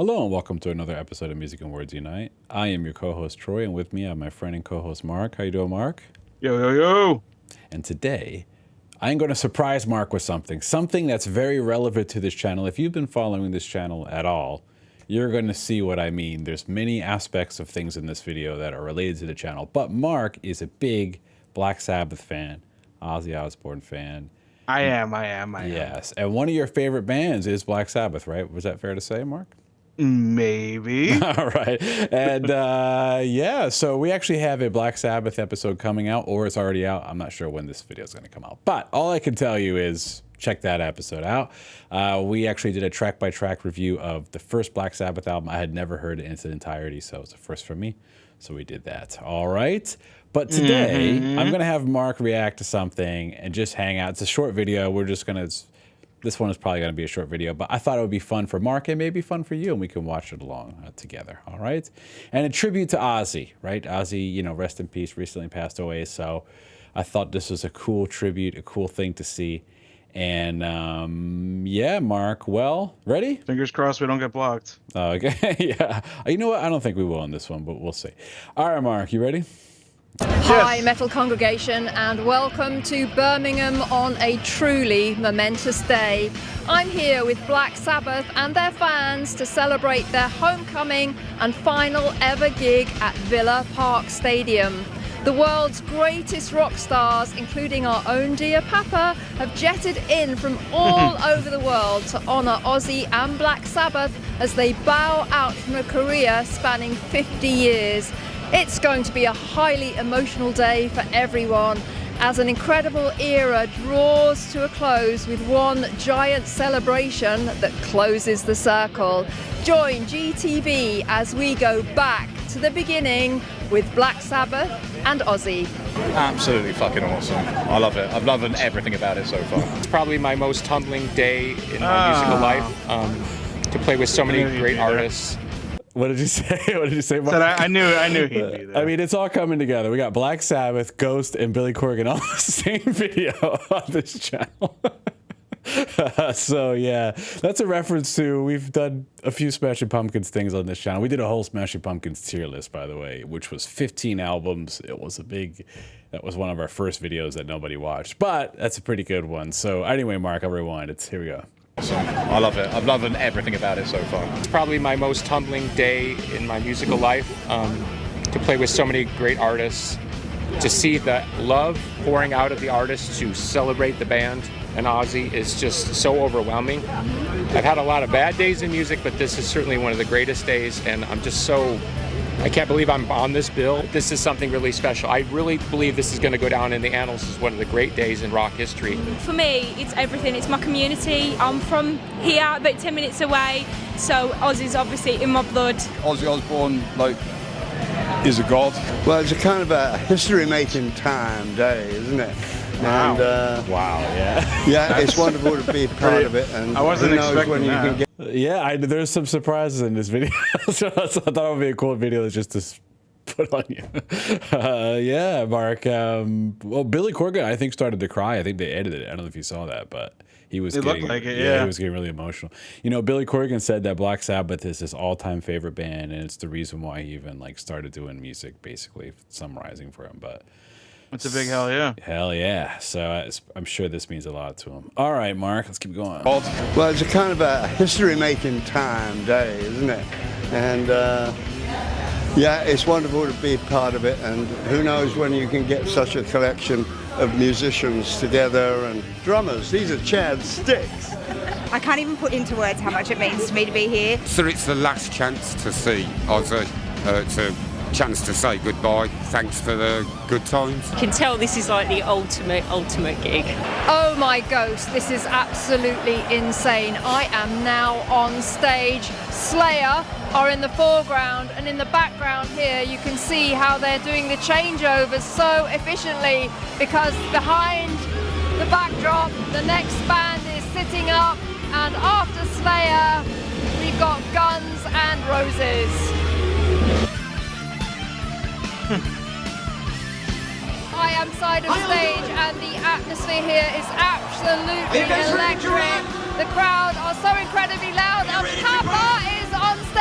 Hello and welcome to another episode of Music and Words Unite. I am your co-host Troy, and with me I have my friend and co-host Mark. How you doing, Mark? Yo, yo, yo. And today, I'm going to surprise Mark with something that's very relevant to this channel. If you've been following this channel at all, you're going to see what I mean. There's many aspects of things in this video that are related to the channel, but Mark is a big Black Sabbath fan, Ozzy Osbourne fan. I am. Yes, and one of your favorite bands is Black Sabbath, right? Was that fair to say, Mark? Maybe. All right. And yeah, so we actually have a Black Sabbath episode coming out, or it's already out. I'm not sure when this video is going to come out, but all I can tell you is check that episode out. We actually did a track-by-track review of the first Black Sabbath album. I had never heard it in its entirety, so it was a first for me. So we did that. All right. But today, I'm going to have Mark react to something and just hang out. It's a short video. We're just going to... This one is probably going to be a short video, but I thought it would be fun for Mark and maybe fun for you, and we can watch it along together, all right? And a tribute to Ozzy, right? Ozzy, you know, rest in peace, recently passed away, so I thought this was a cool tribute, a cool thing to see. And yeah, Mark, well, ready? Fingers crossed we don't get blocked. Okay, yeah. You know what? I don't think we will on this one, but we'll see. All right, Mark, you ready? Hi, metal congregation, and welcome to Birmingham on a truly momentous day. I'm here with Black Sabbath and their fans to celebrate their homecoming and final ever gig at Villa Park Stadium. The world's greatest rock stars, including our own dear Papa, have jetted in from all over the world to honour Ozzy and Black Sabbath as they bow out from a career spanning 50 years. It's going to be a highly emotional day for everyone as an incredible era draws to a close with one giant celebration that closes the circle. Join GTV as we go back to the beginning with Black Sabbath and Ozzy. Absolutely fucking awesome. I love it. I've loved everything about it so far. It's probably my most humbling day in my musical life. To play with so many great artists. What did you say? What did you say, Mark? I knew he'd be there. I mean, it's all coming together. We got Black Sabbath, Ghost, and Billy Corgan on the same video on this channel. So yeah, that's a reference to, we've done a few Smashing Pumpkins things on this channel. We did a whole Smashing Pumpkins tier list, by the way, which was 15 albums. It was that was one of our first videos that nobody watched, but that's a pretty good one. So anyway, Mark, I'll rewind. Here we go. I love it. I've loved everything about it so far. It's probably my most humbling day in my musical life. To play with so many great artists, to see the love pouring out of the artists to celebrate the band and Ozzy is just so overwhelming. I've had a lot of bad days in music, but this is certainly one of the greatest days, and I can't believe I'm on this bill. This is something really special. I really believe this is going to go down in the annals as one of the great days in rock history. For me, it's everything. It's my community. I'm from here, about 10 minutes away, so Ozzy's obviously in my blood. Ozzy Osbourne, is a god. Well, it's a kind of a history-making time day, isn't it? Wow. And, Wow, yeah. yeah, it's wonderful to be part of it. And I wasn't who knows expecting when that. you can get. Yeah, there's some surprises in this video, so I thought it would be a cool video just to put on you. Yeah, Mark. Well, Billy Corgan, I think, started to cry. I think they edited it. I don't know if you saw that, but he was. It looked like it. Yeah, he was getting really emotional. You know, Billy Corgan said that Black Sabbath is his all-time favorite band, and it's the reason why he even started doing music, basically summarizing for him. But it's a big hell yeah. Hell yeah. So I'm sure this means a lot to him. All right, Mark, let's keep going. Well, it's a kind of a history-making time day, isn't it? And yeah, it's wonderful to be part of it. And who knows when you can get such a collection of musicians together and drummers. These are Chad's sticks. I can't even put into words how much it means to me to be here. So it's the last chance to see Ozzy. It's a chance to say goodbye. Thanks for the good times. You can tell this is like the ultimate gig. Oh my Ghost, this is absolutely insane. I am now on stage. Slayer are in the foreground, and in the background here you can see how they're doing the changeovers so efficiently, because behind the backdrop the next band is sitting up, and after Slayer we've got Guns and Roses. I am side of stage and the atmosphere here is absolutely electric. The crowd are so incredibly loud and Papa is on stage.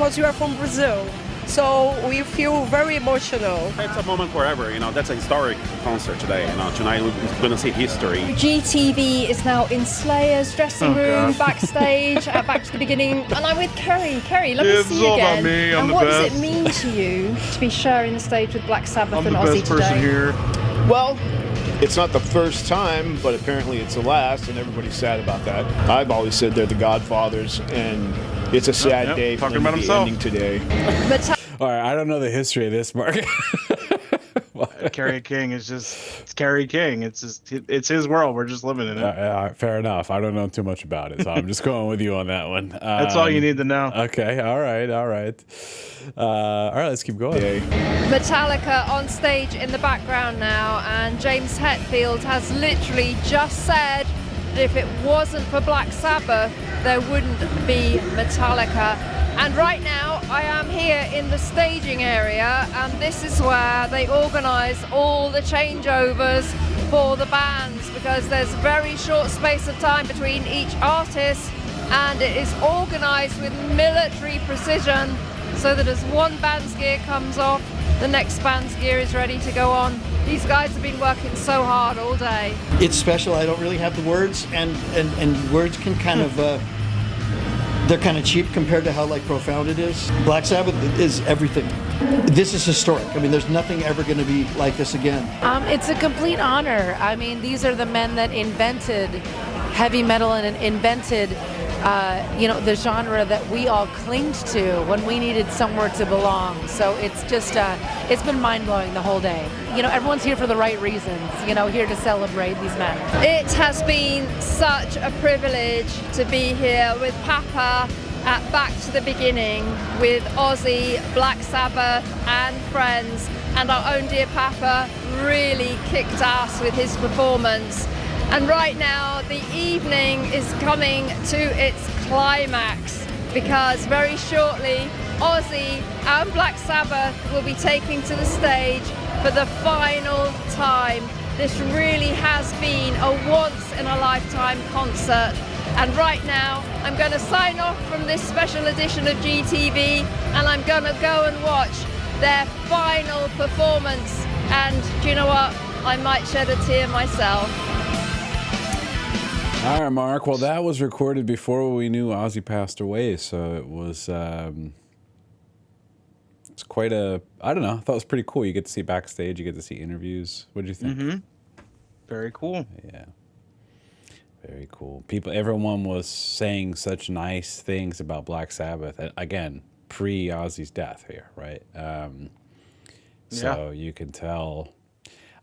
because you are from Brazil. So we feel very emotional. It's a moment forever, that's a historic concert today. Tonight we're going to see history. GTV is now in Slayer's dressing room, backstage, back to the beginning. And I'm with Kerry. Kerry, let me see you again. And what does it mean to you to be sharing the stage with Black Sabbath and Ozzy today? Well, it's not the first time, but apparently it's the last, and everybody's sad about that. I've always said they're the Godfathers, and it's a sad day for them to be ending today. All right, I don't know the history of this, Mark. Kerry King is it's Kerry King. It's his world. We're just living in it. Fair enough. I don't know too much about it, so I'm just going with you on that one. That's all you need to know. Okay. All right. All right. Let's keep going. Metallica on stage in the background now, and James Hetfield has literally just said that if it wasn't for Black Sabbath, there wouldn't be Metallica. And right now I am here in the staging area, and this is where they organise all the changeovers for the bands, because there's a very short space of time between each artist, and it is organised with military precision so that as one band's gear comes off, the next band's gear is ready to go on. These guys have been working so hard all day. It's special. I don't really have the words, and words can kind of they're kind of cheap compared to how profound it is. Black Sabbath is everything. This is historic. I mean, there's nothing ever going to be like this again. It's a complete honor. I mean, these are the men that invented heavy metal and invented the genre that we all clinged to when we needed somewhere to belong. So it's just, it's been mind-blowing the whole day. Everyone's here for the right reasons, here to celebrate these men. It has been such a privilege to be here with Papa at Back to the Beginning, with Ozzy, Black Sabbath and friends, and our own dear Papa really kicked ass with his performance. And right now the evening is coming to its climax, because very shortly Ozzy and Black Sabbath will be taking to the stage for the final time. This really has been a once-in-a-lifetime concert. And right now I'm going to sign off from this special edition of GTV, and I'm going to go and watch their final performance. And do you know what? I might shed a tear myself. All right, Mark. Well, that was recorded before we knew Ozzy passed away, so it was it's quite a, I don't know, I thought it was pretty cool. You get to see backstage, you get to see interviews. What did you think? Mm-hmm. Very cool. Yeah. Very cool. Everyone was saying such nice things about Black Sabbath. Again, pre-Ozzy's death here, right? So you can tell.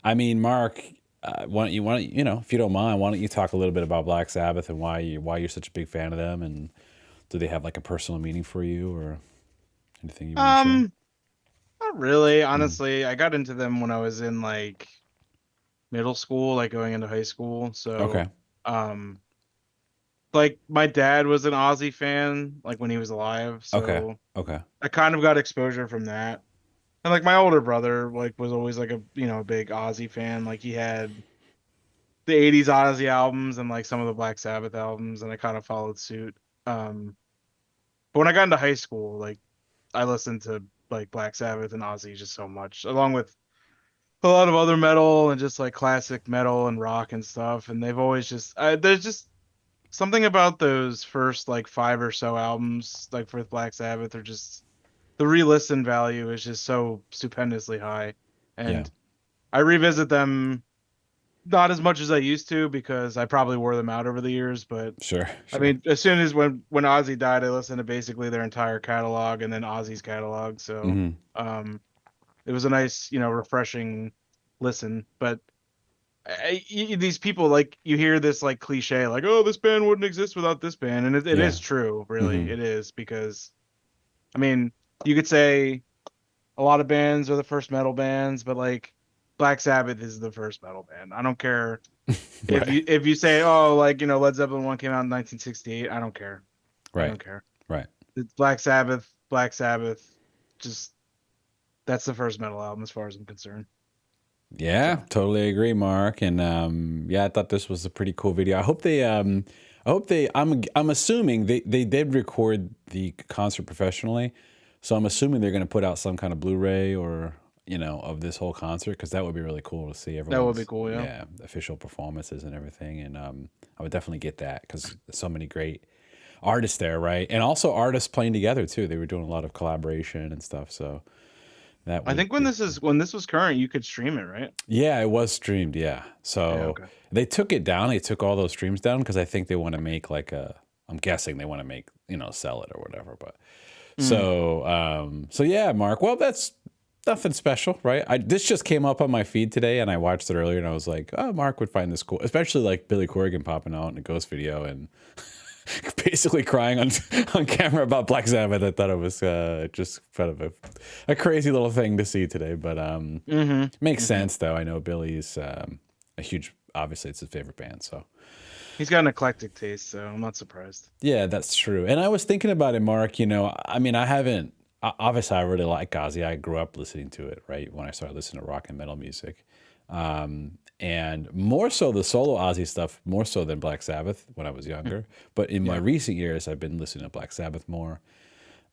I mean, Mark, why don't you, if you don't mind, why don't you talk a little bit about Black Sabbath and why you're such a big fan of them, and do they have a personal meaning for you or anything you want to share? Not really, honestly. I got into them when I was in middle school, going into high school. So okay. My dad was an Ozzy fan, when he was alive. So okay. I kind of got exposure from that. And my older brother was always a big Ozzy fan. He had the 80s Ozzy albums and some of the Black Sabbath albums, and I kind of followed suit. But when I got into high school, I listened to Black Sabbath and Ozzy just so much, along with a lot of other metal and just classic metal and rock and stuff. And they've always there's just something about those first 5 or so albums for Black Sabbath are just, the re-listen value is just so stupendously high. And I revisit them not as much as I used to, because I probably wore them out over the years, but sure. I mean, as soon as when Ozzy died, I listened to basically their entire catalog and then Ozzy's catalog. So it was a nice, refreshing listen. But these people, you hear this cliche, oh, this band wouldn't exist without this band. And it is true, really. It is, because, I mean, you could say a lot of bands are the first metal bands, but Black Sabbath is the first metal band. I don't care if you say, oh, Led Zeppelin 1 came out in 1968. I don't care. Right. I don't care. Right. It's Black Sabbath, just, that's the first metal album as far as I'm concerned. Yeah, totally agree, Mark. And I thought this was a pretty cool video. I hope I hope they. I'm assuming they did record the concert professionally, so I'm assuming they're going to put out some kind of Blu-ray or of this whole concert, because that would be really cool to see everyone's. That would be cool, yeah. Official performances and everything, and I would definitely get that because so many great artists there, right? And also artists playing together too. They were doing a lot of collaboration and stuff. So that I think when this was current, you could stream it, right? Yeah, it was streamed. Yeah, so they took it down. They took all those streams down because I think they want to make I'm guessing they want to make sell it or whatever. But so yeah, Mark. Well, that's nothing special, right? This just came up on my feed today, and I watched it earlier, and I was like, oh, Mark would find this cool, especially like Billy Corgan popping out in a Ghost video and basically crying on camera about Black Sabbath. I thought it was just kind of a crazy little thing to see today, but makes sense though. I know Billy's a huge, obviously it's his favorite band, so he's got an eclectic taste, so I'm not surprised. Yeah, that's true. And I was thinking about it, Mark. I mean, obviously I really like Ozzy. I grew up listening to it, right, when I started listening to rock and metal music. And more so the solo Ozzy stuff, more so than Black Sabbath when I was younger. But in my recent years, I've been listening to Black Sabbath more.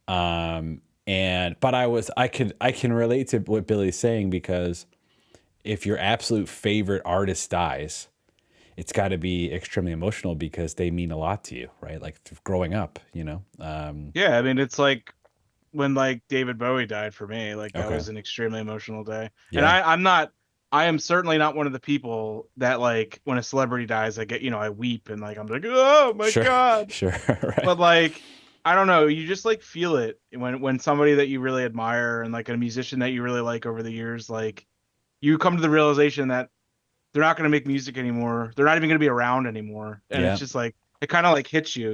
But I can relate to what Billy's saying, because if your absolute favorite artist dies, it's got to be extremely emotional because they mean a lot to you, right? Like growing up, Yeah, I mean, it's like when David Bowie died for me. That was an extremely emotional day. Yeah. And I am certainly not one of the people that when a celebrity dies, I get, I weep and I'm like, oh my God. Sure. Right. But I don't know, you just feel it when somebody that you really admire and a musician that you really like over the years, you come to the realization that they're not going to make music anymore. They're not even going to be around anymore. And it's just it kind of hits you,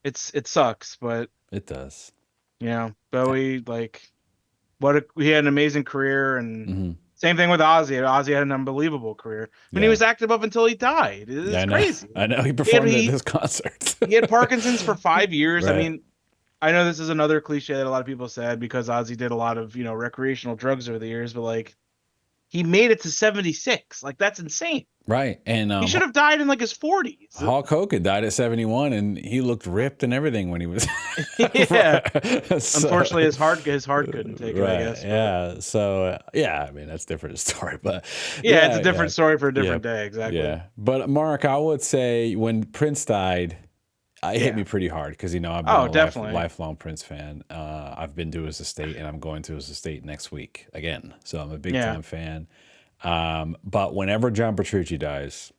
it sucks, but it does. Bowie, he had an amazing career, and same thing with Ozzy. Ozzy had an unbelievable career. I mean, he was active up until he died. It's crazy. I know. He performed at his concerts. He had Parkinson's for 5 years. Right. I mean, I know this is another cliche that a lot of people said because Ozzy did a lot of, recreational drugs over the years, but he made it to 76. That's insane. Right. And he should have died in his 40s. Hulk Hogan died at 71, and he looked ripped and everything when he was. Yeah. Unfortunately, his heart couldn't take it, I guess. Yeah. So, I mean, that's a different story. But it's a different story for a different day. Exactly. Yeah. But, Mark, I would say when Prince died, it hit me pretty hard because, I've been a lifelong Prince fan. I've been to his estate, and I'm going to his estate next week again. So I'm a big-time fan. But whenever John Petrucci dies,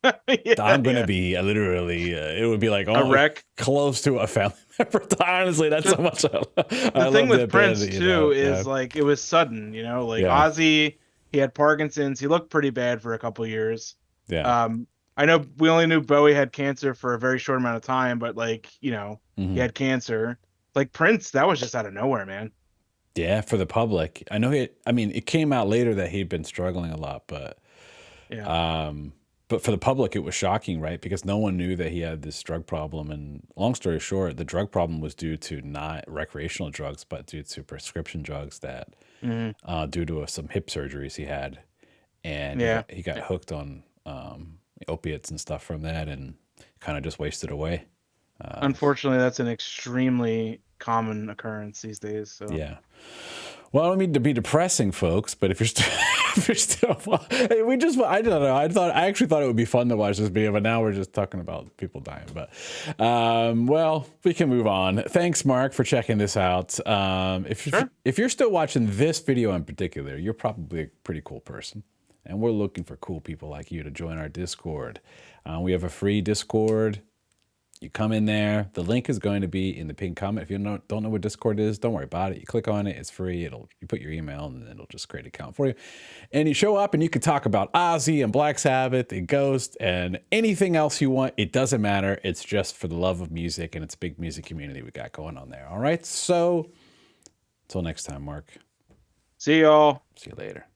I'm going to be literally, it would be a wreck, close to a family member. Honestly, that's so much. The thing with Prince too is it was sudden, Ozzy, he had Parkinson's. He looked pretty bad for a couple years. Yeah. I know we only knew Bowie had cancer for a very short amount of time, but he had cancer. Prince, that was just out of nowhere, man. Yeah, for the public. I know it came out later that he'd been struggling a lot, but but for the public, it was shocking, right? Because no one knew that he had this drug problem. And long story short, the drug problem was due to not recreational drugs, but due to prescription drugs that, due to some hip surgeries he had. And he got hooked on opiates and stuff from that and kind of just wasted away. Unfortunately, that's an extremely common occurrence these days. So yeah. Well, I don't mean to be depressing, folks, but if you're still, I don't know. I actually thought it would be fun to watch this video, but now we're just talking about people dying. But, well, we can move on. Thanks, Mark, for checking this out. If you're still watching this video in particular, you're probably a pretty cool person. And we're looking for cool people like you to join our Discord. We have a free Discord. You come in there. The link is going to be in the pinned comment. If you don't know what Discord is, don't worry about it. You click on it. It's free. You put your email, and it'll just create an account for you. And you show up, and you can talk about Ozzy and Black Sabbath and Ghost and anything else you want. It doesn't matter. It's just for the love of music, and it's a big music community we got going on there. All right? So until next time, Mark. See y'all. See you later.